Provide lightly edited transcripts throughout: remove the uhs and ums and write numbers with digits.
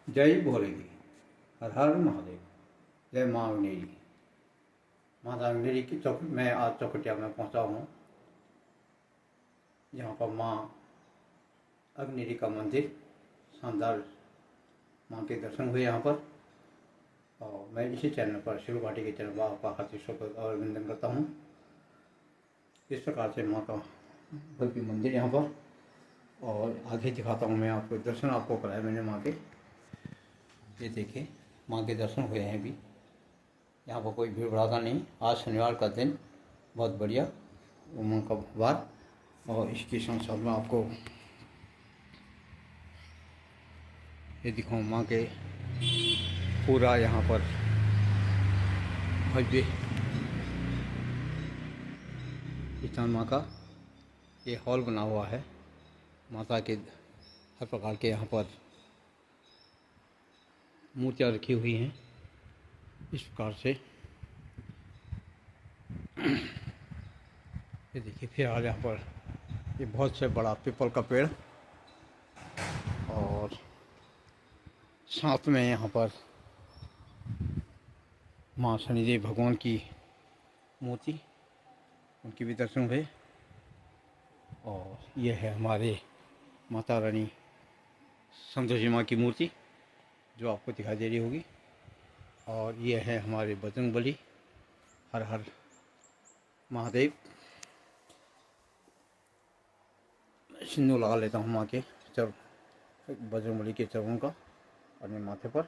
जय भोले की। हर हर महादेव। जय माँ अग्नेरी। माता अग्नेरी की चौक मैं आज चौकटिया में पहुंचा हूँ। यहाँ पर माँ अग्नेरी का मंदिर, शानदार माँ के दर्शन हुए यहाँ पर। और मैं इसी चैनल पर, शिव घाटी के चैनल पर आपका हार्दिक स्वागत और अभिनंदन करता हूँ। इस प्रकार से माँ का भव्य मंदिर यहाँ पर, और आगे दिखाता हूँ मैं आपको। दर्शन आपको कराया मैंने माँ के। ये देखिए, माँ के दर्शन हुए हैं अभी। यहाँ पर कोई भीड़ भड़ाका नहीं। आज शनिवार का दिन, बहुत बढ़िया उमंग का वार। और इसके साथ साथ में आपको ये दिखाऊँ माँ के पूरा यहाँ पर भव्य स्थान माँ का ये हॉल बना हुआ है। माता के हर प्रकार के यहाँ पर मूर्तियाँ रखी हुई हैं इस प्रकार से। ये देखिए, फिर आज यहाँ पर ये बहुत से बड़ा पीपल का पेड़, और साथ में यहाँ पर माँ शनिदेव भगवान की मूर्ति, उनकी भी दर्शन हुए। और यह है हमारे माता रानी संतोषी माँ की मूर्ति, जो आपको दिखाई दे रही होगी। और ये है हमारे बजरंगबली। हर हर महादेव। सिंदूर लगा लेता हूँ माँ के बजरंगबली के चरणों का अपने माथे पर।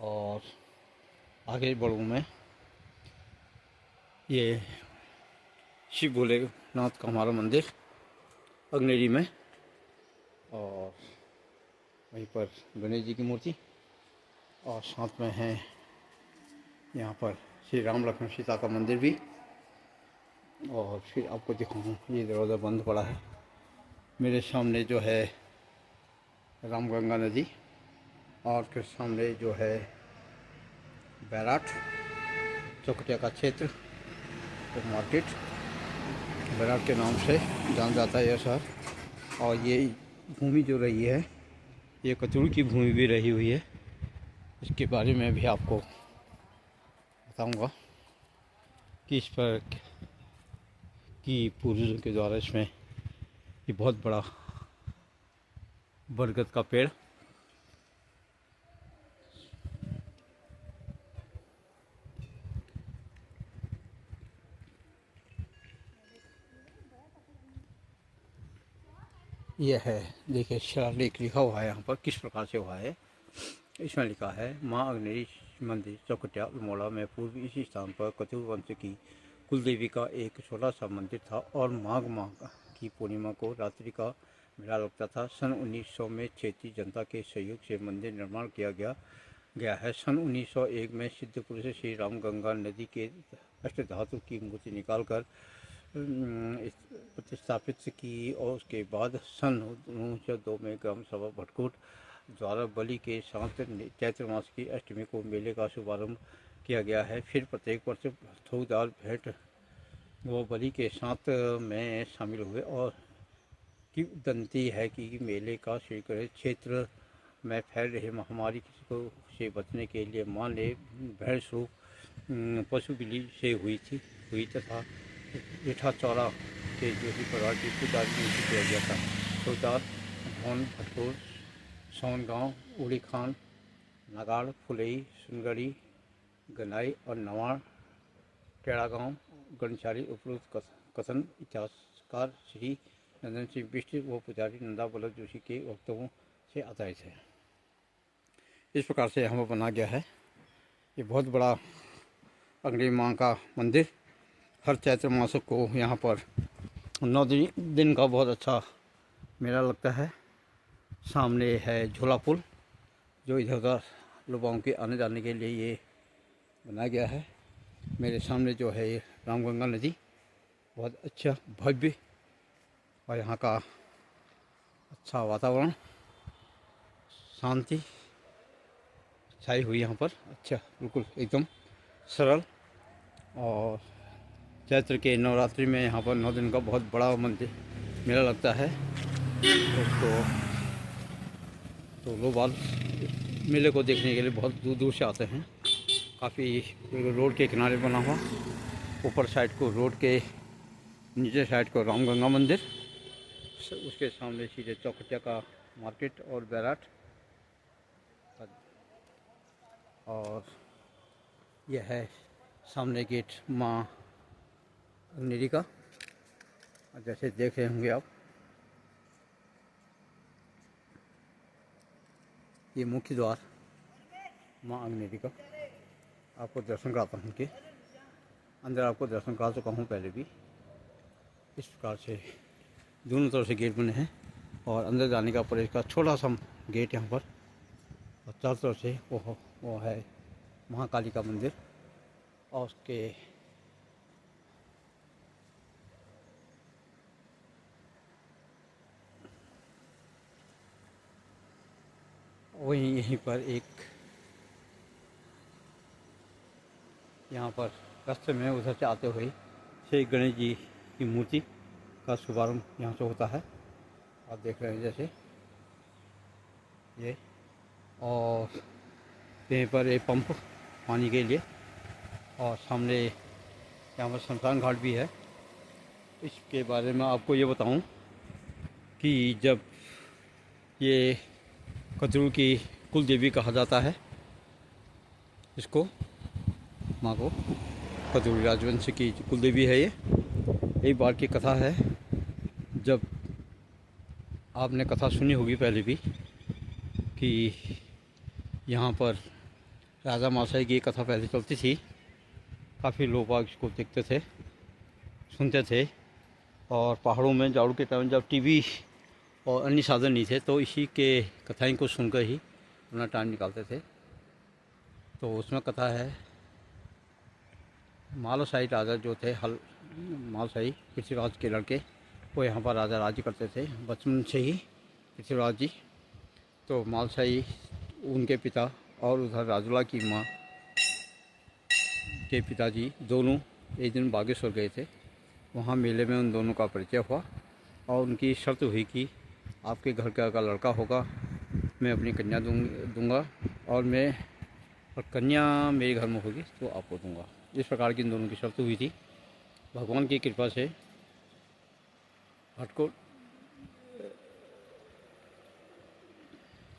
और आगे बढ़ूँ मैं। ये शिव भोलेनाथ का हमारा मंदिर अग्नेरी में, और वहीं पर गणेश जी की मूर्ति, और साथ में है यहाँ पर श्री राम लक्ष्मण सीता का मंदिर भी। और फिर आपको दिखाऊँ, ये दरवाज़ा बंद पड़ा है। मेरे सामने जो है रामगंगा नदी, और फिर सामने जो है बैराट चौकटिया का क्षेत्र, तो मार्केट बैराट के नाम से जान जाता है यह शहर। और ये भूमि जो रही है, ये कचरू की भूमि भी रही हुई है। इसके बारे में भी आपको बताऊंगा कि इस पर कि पूर्वजों के द्वारा इसमें ये बहुत बड़ा बरगद का पेड़, यह है। देखिए, शिलालेख लिखा हुआ है यहाँ पर, किस प्रकार से हुआ है। इसमें लिखा है, माँ अग्नेरी मंदिर चौकटिया अल्मोड़ा में पूर्व इसी स्थान पर कचूर वंश की कुलदेवी का एक छोटा सा मंदिर था, और माघ माह की पूर्णिमा को रात्रि का मेला लगता था। सन 1900 में क्षेत्रीय जनता के सहयोग से मंदिर निर्माण किया गया है। सन 1901 में सिद्धपुर से श्री रामगंगा नदी के अष्टधातु की मूर्ति निकालकर प्रतिस्थापित की, और उसके बाद सन 1902 में ग्राम सभा भटकूट द्वारा बलि के साथ चैत्र मास की अष्टमी को मेले का शुभारंभ किया गया है। फिर प्रत्येक वर्ष थोकदार भेंट वो बलि के साथ में शामिल हुए। और किंवदंती है कि मेले का स्वीकृत क्षेत्र में फैल रही महामारी को से बचने के लिए मां ने भेड़ स्वरूप पशु बिल्ली से हुई तथा रीठा चौरा के जोशी परिवार की पूजा किया गया था। थोकदार भवन भटकोर, सोनगांव, उड़ी खान, नागाड़, फुलई, सुनगढ़ी, गनाई और नवाड़ टेड़ा गाँव गणचारी उपरोक्त कथन इतिहासकार श्री नंदन सिंह बिष्ट व पुजारी नंदा वल्लभ जोशी के वक्तव्यों से आधारित है। इस प्रकार से यहाँ पर बना गया है। ये बहुत बड़ा अग्नि माँ का मंदिर। हर चैत्र मास को यहाँ पर 9 दिन का बहुत अच्छा मेला लगता है। सामने है झूला पुल, जो इधर उधर लोगों के आने जाने के लिए ये बनाया गया है। मेरे सामने जो है ये रामगंगा नदी, बहुत अच्छा भव्य, और यहाँ का अच्छा वातावरण, शांति छाई हुई यहाँ पर। अच्छा, बिल्कुल एकदम सरल। और चैत्र के नवरात्रि में यहाँ पर 9 दिन का बहुत बड़ा मंदिर मेला लगता है। उसको तो लोग बाग मेले को देखने के लिए बहुत दूर दूर से आते हैं। काफ़ी रोड के किनारे बना हुआ, ऊपर साइड को रोड के नीचे साइड को रामगंगा मंदिर, उसके सामने सीधे चौखटिया का मार्केट और बैराट, और यह है सामने गेट माँ अग्निरी का, जैसे देख रहे होंगे आप। ये मुख्य द्वार माँ अग्निरी का, आपको दर्शन कराता हूँ उनके अंदर। आपको दर्शन करा चुका हूँ पहले भी। इस प्रकार से दोनों तरफ से गेट बने हैं और अंदर जाने का प्रवेश का छोटा सा गेट यहाँ पर, और चारों तरफ से वो है महाकाली का मंदिर, और उसके वहीं यहीं पर एक यहाँ पर रास्ते में उधर से आते हुए श्री गणेश जी की मूर्ति का शुभारंभ यहाँ से होता है। आप देख रहे हैं जैसे ये, और यहीं पर एक पंप पानी के लिए, और सामने यहाँ पर शमशान घाट भी है। इसके बारे में आपको ये बताऊं कि जब ये कतरू की कुल देवी कहा जाता है, इसको माँ को कतरू राजवंश की कुल देवी है ये। एक बार की कथा है, जब आपने कथा सुनी होगी पहले भी कि यहाँ पर राजा मासाई की कथा पहले चलती थी। काफ़ी लोग बाग इसको देखते थे, सुनते थे, और पहाड़ों में जाड़ों के टाइम जब टीवी और अन्य साधन नहीं थे तो इसी के कथाएं को सुनकर ही अपना टाइम निकालते थे। तो उसमें कथा है, मालसाई राजा जो थे मालसाई पृथ्वीराज के लड़के, वो यहाँ पर राजा राज्य करते थे बचपन से ही पृथ्वीराज जी। तो मालसाई उनके पिता और उधर राजुला की माँ के पिताजी दोनों एक दिन बागेश्वर गए थे। वहाँ मेले में उन दोनों का परिचय हुआ और उनकी शर्त हुई कि आपके घर का अगर लड़का होगा मैं अपनी कन्या दूंगा, और कन्या मेरे घर में होगी तो आपको दूंगा। इस प्रकार की इन दोनों की शर्त हुई थी। भगवान की कृपा से भटकोट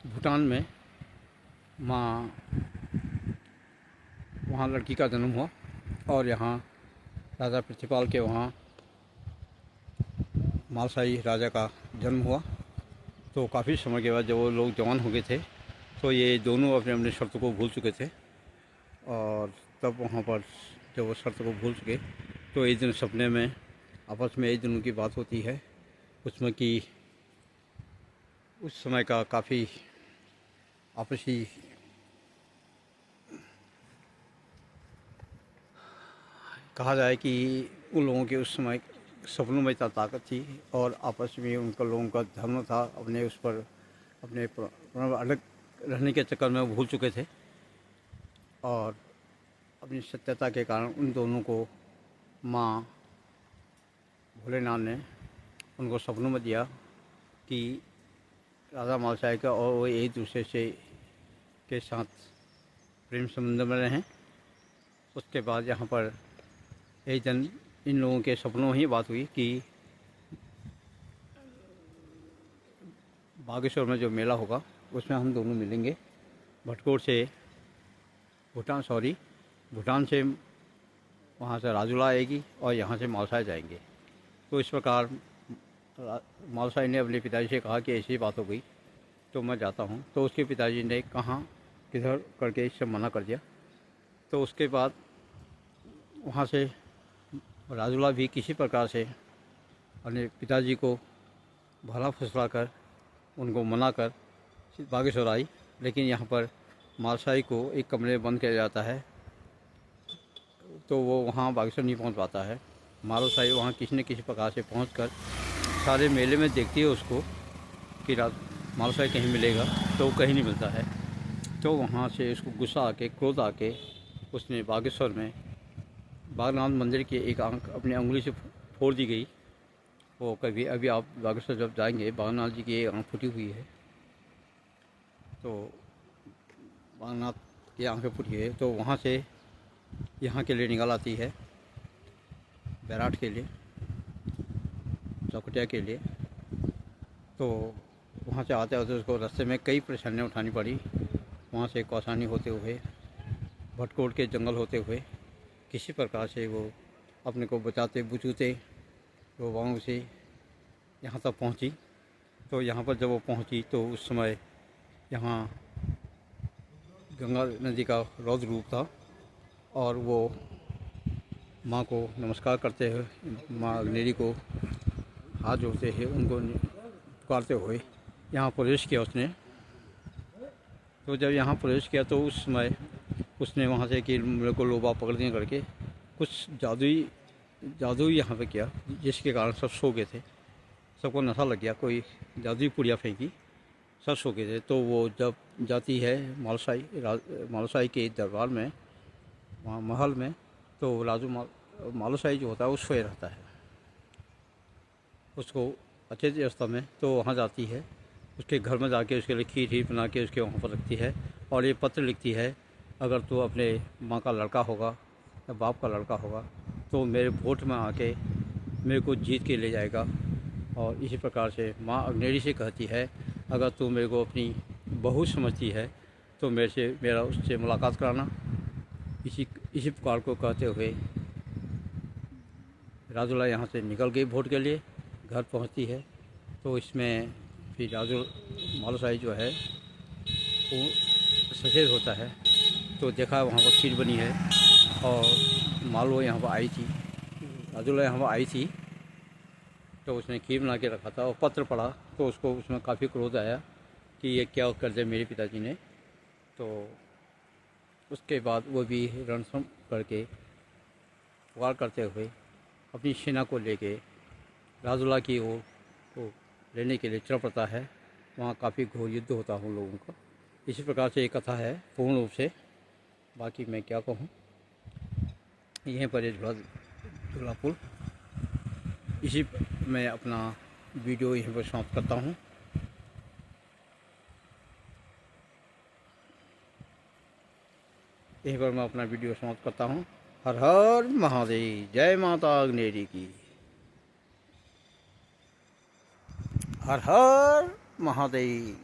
भूटान में वहाँ लड़की का जन्म हुआ, और यहाँ राजा पृथ्वीपाल के वहाँ मालसाई राजा का जन्म हुआ। तो काफ़ी समय के बाद जब वो लोग जवान हो गए थे तो ये दोनों अपने अपने शर्तों को भूल चुके थे, और तब वहाँ पर जब वो शर्त को भूल चुके तो एक दिन सपने में आपस में एक दिन की बात होती है, उसमें कि उस समय का काफ़ी आपसी कहा जाए कि उन लोगों के उस समय सपनों में इतना ताकत थी, और आपस में उनका लोगों का धर्म था, अपने उस पर अपने अलग रहने के चक्कर में भूल चुके थे, और अपनी सत्यता के कारण उन दोनों को माँ भोलेनाथ ने उनको सपनों में दिया कि राजा मालसाई का और वो एक दूसरे से के साथ प्रेम संबंध में रहें। उसके बाद यहाँ पर एक दिन इन लोगों के सपनों में ही बात हुई कि बागेश्वर में जो मेला होगा उसमें हम दोनों मिलेंगे। भटकोट से भूटान से वहाँ से राजुला आएगी और यहाँ से मालसाई जाएंगे। तो इस प्रकार मालसाई ने अपने पिताजी से कहा कि ऐसी बात हो गई तो मैं जाता हूँ। तो उसके पिताजी ने कहाँ किधर करके इससे मना कर दिया। तो उसके बाद वहाँ से राजुला भी किसी प्रकार से अपने पिताजी को भला फुसला कर उनको मना कर बागेश्वर आई, लेकिन यहाँ पर मालसाई को एक कमरे में बंद किया जाता है तो वो वहाँ बागेश्वर नहीं पहुँच पाता है। मालसाई वहाँ किसी न किसी प्रकार से पहुँचकर सारे मेले में देखती है उसको कि मालसाई कहीं मिलेगा, तो वो कहीं नहीं मिलता है। तो वहाँ से उसको गुस्सा आके क्रोध आके उसने बागेश्वर में बागनाथ मंदिर की एक आंख अपनी उंगली से फोड़ दी गई, वो कभी अभी आप बागेश्वर जब जाएंगे बागनाथ जी की आँख फूटी हुई है, तो बागनाथ की आँखें फूटी है तो वहाँ से यहाँ के लिए निकल आती है, बैराट के लिए, चौकटिया के लिए। तो वहाँ से आते होते उसको रास्ते में कई परेशानियाँ उठानी पड़ी। वहाँ से कौसानी होते हुए, भटकोट के जंगल होते हुए किसी प्रकार से वो अपने को बचाते बुझाते वो वहाँ से यहाँ तक पहुँची। तो यहाँ पर जब वो पहुँची तो उस समय यहाँ गंगा नदी का रौद्र रूप था और वो माँ को नमस्कार करते हुए, माँ अग्नेरी को हाथ जोड़ते हुए, उनको पुकारते हुए यहाँ प्रवेश किया उसने। तो जब यहाँ प्रवेश किया तो उस समय उसने वहाँ से कि मेरे को लोबा पकड़ दिए करके कुछ जादू यहाँ पे किया, जिसके कारण सब सो गए थे, सबको नशा लग गया, कोई जादुई पुड़िया फेंकी, सब सो गए थे। तो वो जब जाती है मालूशाही के दरबार में, वहाँ महल में, तो राजू मालूशाही जो होता है वो सोए रहता है, उसको अचेत अवस्था में। तो वहाँ जाती है, उसके घर में जाके उसके लिए खीर बना के उसके वहाँ पर रखती है और ये पत्र लिखती है, अगर तू अपने माँ का लड़का होगा या बाप का लड़का होगा तो मेरे वोट में आके मेरे को जीत के ले जाएगा। और इसी प्रकार से माँ अग्नेरी से कहती है, अगर तू मेरे को अपनी बहू समझती है तो मेरा उससे मुलाकात कराना। इसी प्रकार को कहते हुए राजूला यहाँ से निकल गई वोट के लिए, घर पहुँचती है। तो इसमें फिर राजू मालूशाही जो है वो सचेत होता है, तो देखा वहाँ पर खीर बनी है और मालू यहाँ पर आई थी, राजूला यहाँ पर आई थी, तो उसने खीर बना के रखा था और पत्र पढ़ा तो उसको उसमें काफ़ी क्रोध आया कि ये क्या कर दिया मेरे पिताजी ने। तो उसके बाद वो भी रणसम करके पुकार करते हुए अपनी सेना को लेके राजूला की ओर को लेने के लिए चल पड़ता है। वहाँ काफ़ी घोर युद्ध होता है उन लोगों का। इसी प्रकार से एक कथा है पूर्ण रूप से, बाकी मैं क्या कहूँ। यहीं पर ये झूला पुल, इसी मैं अपना वीडियो यहीं पर समाप्त करता हूँ। यहीं पर मैं अपना वीडियो समाप्त करता हूँ। हर हर महादेव, जय माता अग्नेरी की, हर हर महादेव।